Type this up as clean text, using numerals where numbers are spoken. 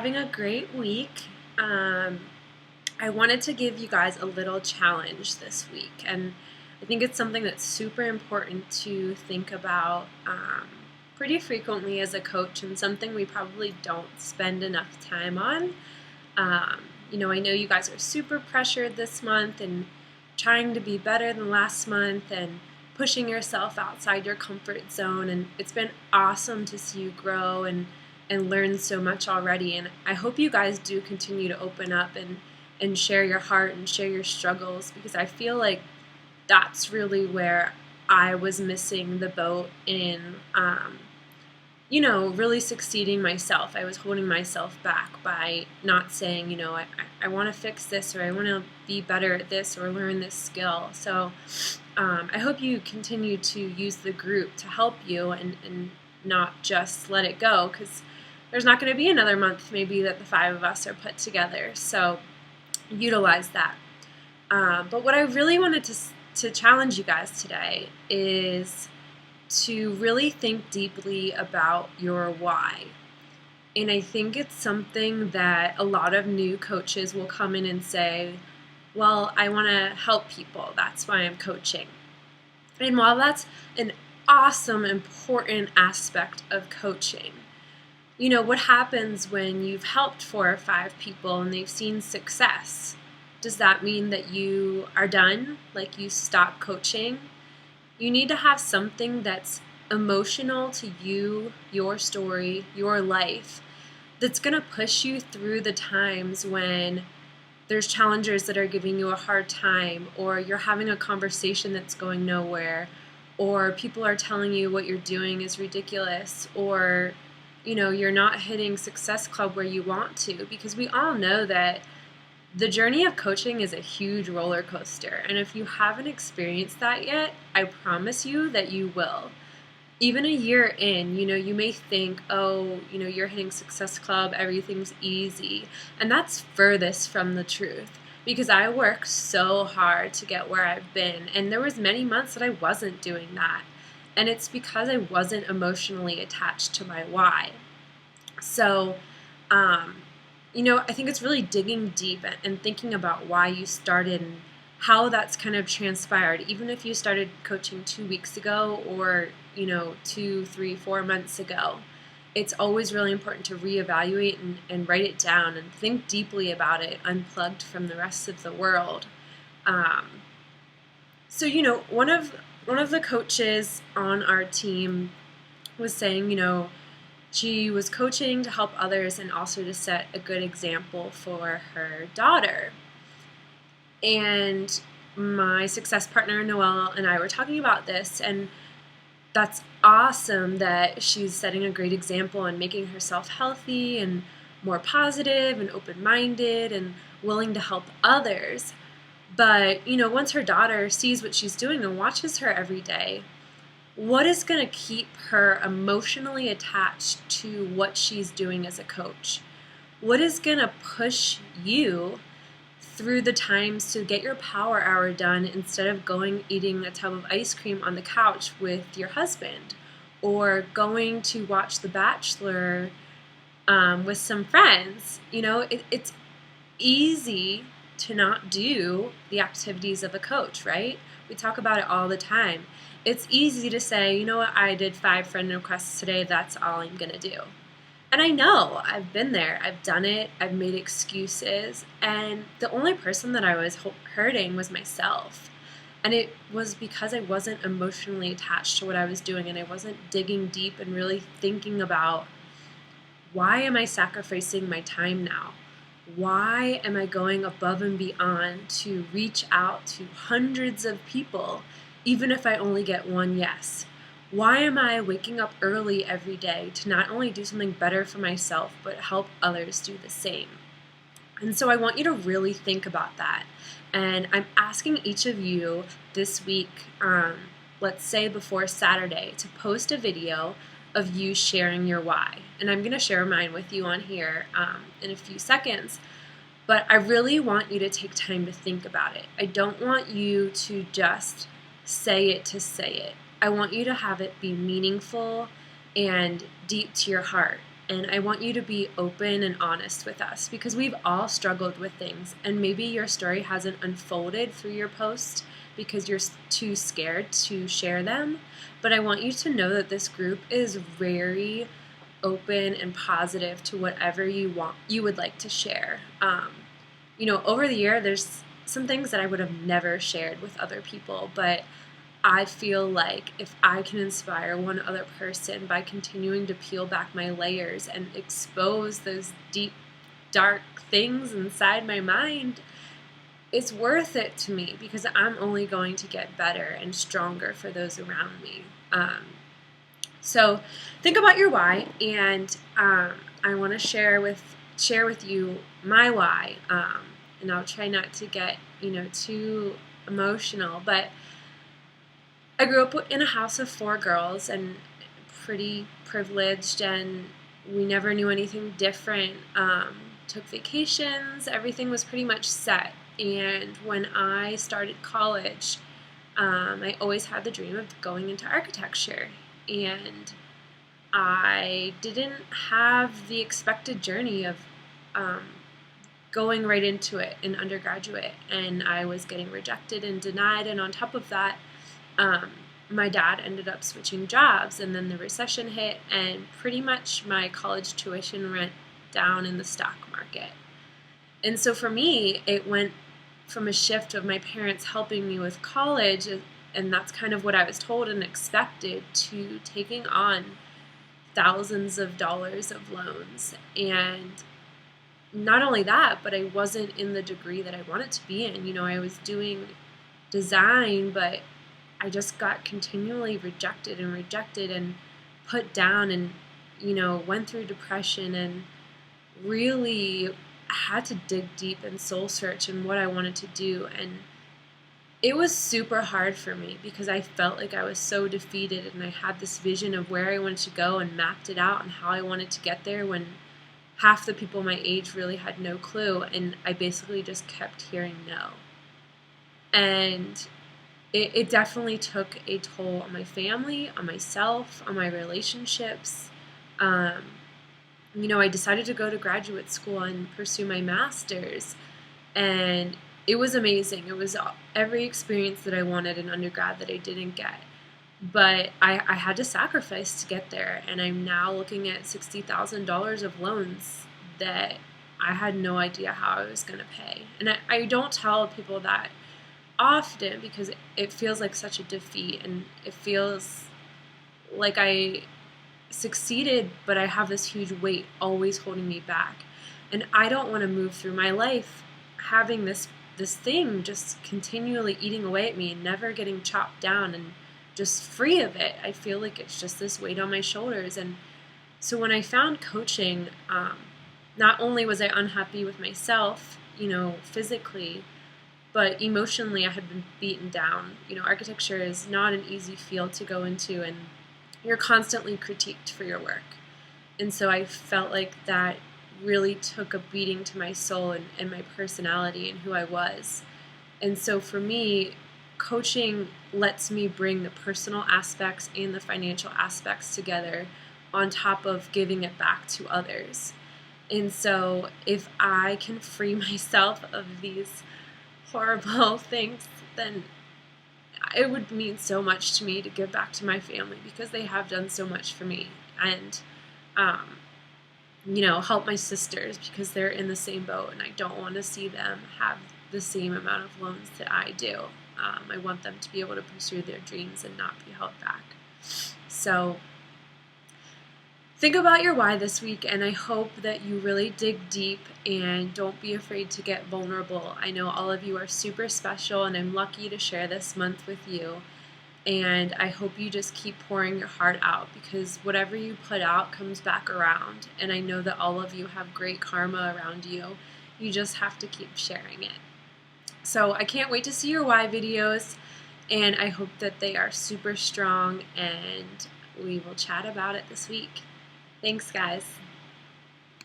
having a great week. I wanted to give you guys a little challenge this week, and I think it's something that's super important to think about pretty frequently as a coach, and something we probably don't spend enough time on. I know you guys are super pressured this month and trying to be better than last month and pushing yourself outside your comfort zone, and it's been awesome to see you grow and learn so much already. And I hope you guys do continue to open up and share your heart and share your struggles, because I feel like that's really where I was missing the boat in really succeeding myself. I was holding myself back by not saying, I want to fix this, or I want to be better at this, or learn this skill. So I hope you continue to use the group to help you and not just let it go, because there's not going to be another month maybe that the five of us are put together. So utilize that. But what I really wanted to challenge you guys today is to really think deeply about your why. And I think it's something that a lot of new coaches will come in and say, well, I want to help people. That's why I'm coaching. And while that's an awesome, important aspect of coaching, what happens when you've helped 4 or 5 people and they've seen success? Does that mean that you are done? Like you stop coaching? You need to have something that's emotional to you, your story, your life, that's going to push you through the times when there's challengers that are giving you a hard time, or you're having a conversation that's going nowhere, or people are telling you what you're doing is ridiculous, or you're not hitting Success Club where you want to, because we all know that the journey of coaching is a huge roller coaster. And if you haven't experienced that yet, I promise you that you will. Even a year in, you may think, oh, you're hitting Success Club, everything's easy. And that's furthest from the truth, because I worked so hard to get where I've been. And there was many months that I wasn't doing that. And it's because I wasn't emotionally attached to my why. So, I think it's really digging deep and thinking about why you started and how that's kind of transpired. Even if you started coaching 2 weeks ago or, 2, 3, 4 months ago, it's always really important to reevaluate and write it down and think deeply about it, unplugged from the rest of the world. One of the coaches on our team was saying, she was coaching to help others and also to set a good example for her daughter. And my success partner, Noelle, and I were talking about this, and that's awesome that she's setting a great example and making herself healthy and more positive and open-minded and willing to help others. But, once her daughter sees what she's doing and watches her every day, what is going to keep her emotionally attached to what she's doing as a coach? What is going to push you through the times to get your power hour done instead of going eating a tub of ice cream on the couch with your husband, or going to watch The Bachelor with some friends? It's easy to not do the activities of a coach, right? We talk about it all the time. It's easy to say, I did 5 friend requests today, that's all I'm going to do. And I know, I've been there, I've done it, I've made excuses, and the only person that I was hurting was myself. And it was because I wasn't emotionally attached to what I was doing, and I wasn't digging deep and really thinking about, why am I sacrificing my time now? Why am I going above and beyond to reach out to hundreds of people, even if I only get one yes? Why am I waking up early every day to not only do something better for myself, but help others do the same? And so I want you to really think about that. And I'm asking each of you this week, let's say before Saturday, to post a video of you sharing your why. And I'm going to share mine with you on here in a few seconds. But I really want you to take time to think about it. I don't want you to just say it to say it. I want you to have it be meaningful and deep to your heart. And I want you to be open and honest with us because we've all struggled with things. And maybe your story hasn't unfolded through your post because you're too scared to share them. But I want you to know that this group is very open and positive to whatever you would like to share. Over the year, there's some things that I would have never shared with other people, but I feel like if I can inspire one other person by continuing to peel back my layers and expose those deep, dark things inside my mind, it's worth it to me because I'm only going to get better and stronger for those around me. So think about your why, and I want to share with you my why, and I'll try not to get too emotional, but I grew up in a house of 4 girls and pretty privileged, and we never knew anything different. Took vacations, everything was pretty much set. And when I started college, I always had the dream of going into architecture. And I didn't have the expected journey of going right into it in undergraduate. And I was getting rejected and denied. And on top of that, my dad ended up switching jobs, and then the recession hit, and pretty much my college tuition went down in the stock market. And so for me, it went from a shift of my parents helping me with college, and that's kind of what I was told and expected, to taking on thousands of dollars of loans. And not only that, but I wasn't in the degree that I wanted to be in. I was doing design, but I just got continually rejected and put down, and went through depression and really had to dig deep and soul search in what I wanted to do. And it was super hard for me because I felt like I was so defeated, and I had this vision of where I wanted to go and mapped it out and how I wanted to get there, when half the people my age really had no clue, and I basically just kept hearing no. And it definitely took a toll on my family, on myself, on my relationships. I decided to go to graduate school and pursue my master's, and it was amazing. It was every experience that I wanted in undergrad that I didn't get. But I had to sacrifice to get there, and I'm now looking at $60,000 of loans that I had no idea how I was going to pay. And I don't tell people that often because it feels like such a defeat, and it feels like I succeeded, but I have this huge weight always holding me back. And I don't want to move through my life having this thing just continually eating away at me and never getting chopped down and just free of it. I feel like it's just this weight on my shoulders. And so when I found coaching, not only was I unhappy with myself, physically, but emotionally I had been beaten down. Architecture is not an easy field to go into, and you're constantly critiqued for your work. And so I felt like that really took a beating to my soul and my personality and who I was. And so for me, coaching lets me bring the personal aspects and the financial aspects together on top of giving it back to others. And so if I can free myself of these horrible things, then it would mean so much to me to give back to my family because they have done so much for me. And, help my sisters because they're in the same boat, and I don't want to see them have the same amount of loans that I do. I want them to be able to pursue their dreams and not be held back. So think about your why this week, and I hope that you really dig deep and don't be afraid to get vulnerable. I know all of you are super special, and I'm lucky to share this month with you. And I hope you just keep pouring your heart out because whatever you put out comes back around. And I know that all of you have great karma around you. You just have to keep sharing it. So I can't wait to see your why videos, and I hope that they are super strong, and we will chat about it this week. Thanks, guys.